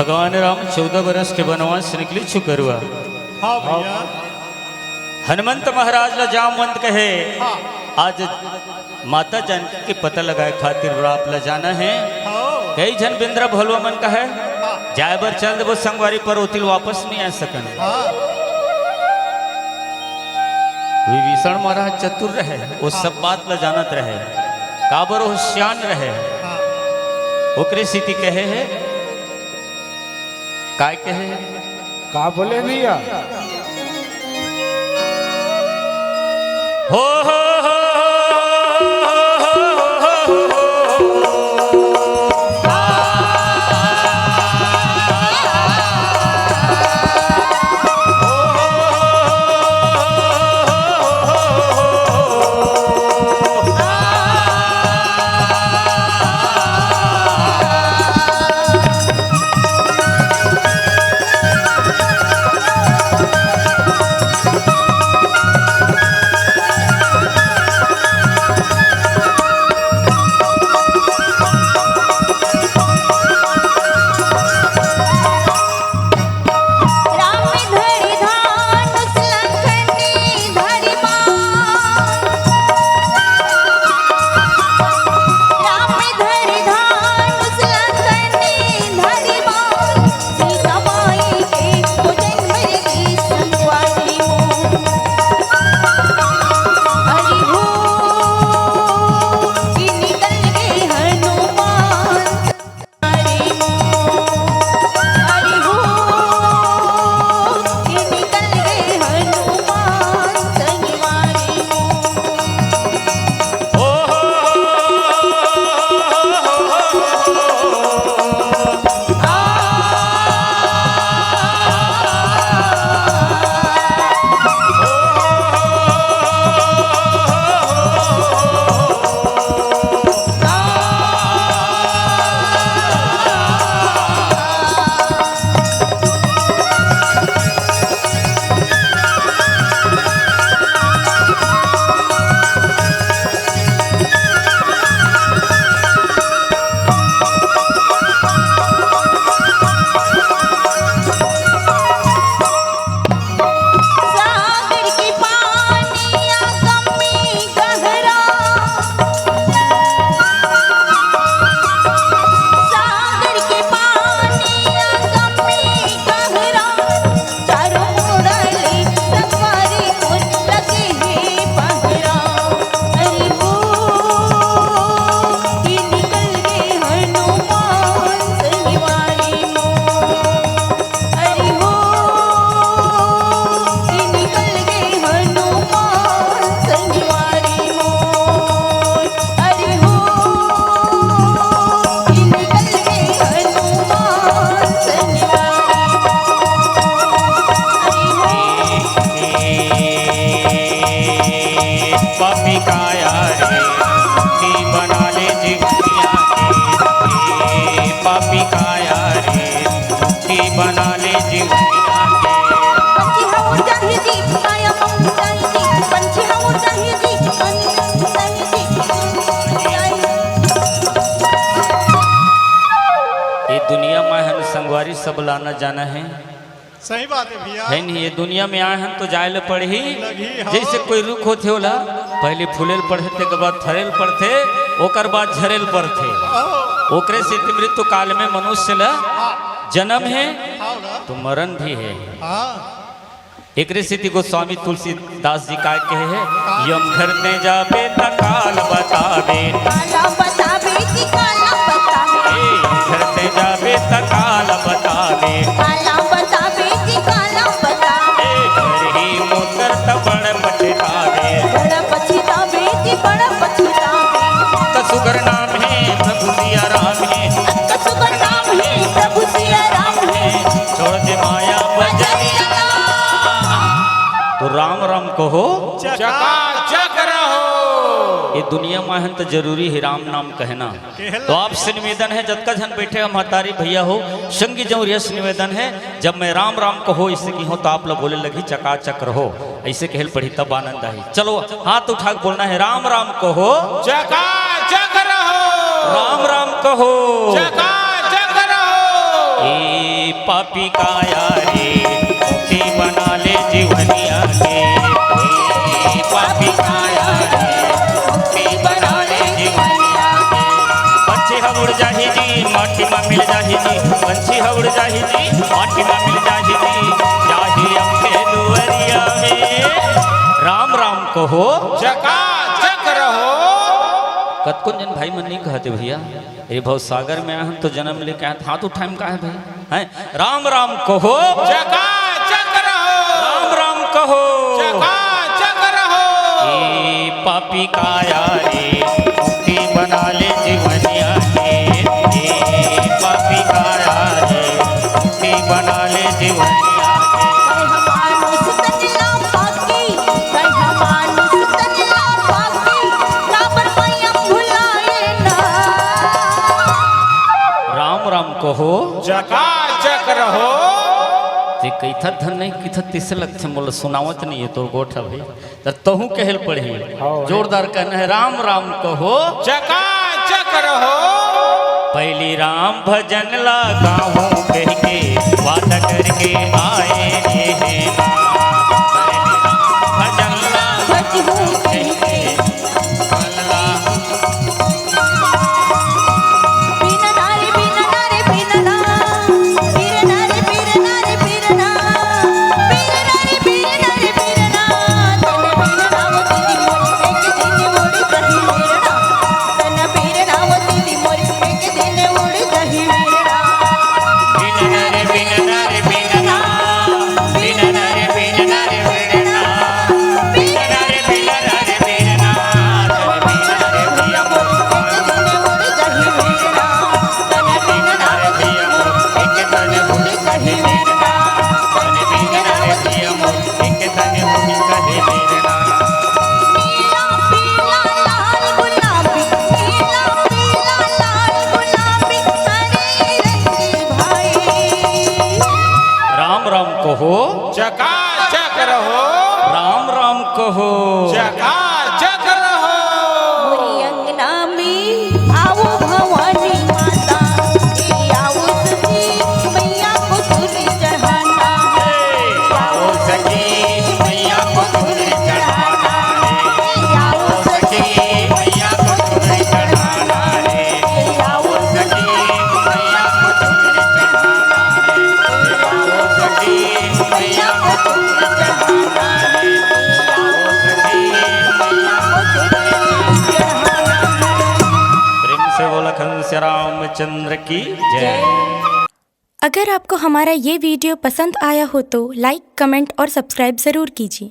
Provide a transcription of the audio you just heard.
भगवान राम 14 बरस के वनवास से निकली छुकरुआ। हाँ भैया। हनुमंत महाराज ला जामवंत कहे हाँ। आज माता जानकी के पता लगाए खातिर आप ला जाना है। हाँ। कई जन बिंद्रा भलवा मन का है हाँ। जाए बर चल दे वो संगवारी पर होतिल वापस नहीं आ सकन। हाँ। विभीषण महाराज चतुर रहे वो सब बात ला जानत रहे काबर होशियार रहे। हाँ। ओकरे स्थिति कहे है काय कहे का बोले भैया हो संगवारी सब लाना जाना है। सही बात है भैया। है नहीं ये दुनिया में आए हैं तो जाए ले पड़ ही हाँ। जैसे कोई रुख होते होला पहले फूलेल पढ़ते के बाद फरेल पड़ते ओकर बाद झरेल पड़ते ओकरे से मृत्यु काल में मनुष्य ला जन्म है तो मरण भी है। एक स्थिति गोस्वामी तुलसीदास जी का कहे है यम घर में जाबे त काल बतावे घर में जाबे त काल बतावे घर ही मोकर त बड़ पछतावे कसुगर नाम है प्रभु सिया राम है छोड़ दे माया बजरिया तो राम राम कहो चकाचक रहो। ये दुनिया में है तो जरूरी है राम नाम कहना। तो आपसे निवेदन है जब का जन बैठे महतारी भैया हो संगी जौर यश निवेदन है जब मैं राम राम कहो इससे की हो तो आप लोग बोले लगी चकाचक रहो ऐसे कहल पढ़ी तब आनंद आई। चलो हाथ उठा के बोलना है राम राम कहो चकाचक रहो। राम राम कहो चकाचक रहो। ए पापी काया रे मुक्ति बना ले जीवनिया के ए पापी काया रे मुक्ति बना ले जीवनिया के पंछी हवड़ जाही जी माटी में मिल जाही जी पंछी हवड़ जाही जी माटी में मिल जाही जी जाही अम्बे दुवरिया में राम राम कहो चकाचक रहो। कतकुन जन भाई मन नहीं कहते भैया ये भव सागर में हम तो जन्म लेके आए हाथ उठाए का है भाई हैं राम राम कहो चकाचक रहो। राम राम कहो चकाचक रहो। ए पापी काया रे मुक्ति बना ले जीवनिया के ए पापी काया रे मुक्ति बना ले जीवनिया राम कहो चकाचक रहो। ते कैथा धन नहीं किथा तिस लगथे मोल सुनावत नहीं है तोर गोठा भाई त तहु कहल पढ़ी जोरदार कहना है राम राम कहो चकाचक रहो। पहली राम भजन लगाऊं कह के वादा करके आए हे भजन लगाऊं कह के कहो चकाचक रहो। राम राम कहो चकाचक रहो। मोरी अंगना में आओ भवानी माता आओ सखी मैया को तुरी चढ़ाना आओ सखी मैया को तुरी चढ़ाना आओ सखी मैया को तुरी चढ़ाना आओ सखी मैया को तुरी चढ़ाना आओ सखी मैया को तुरी चढ़ाना प्रेम से बोला कंस रामचंद्र की जय। अगर आपको हमारा ये वीडियो पसंद आया हो तो लाइक, कमेंट और सब्सक्राइब ज़रूर कीजिए।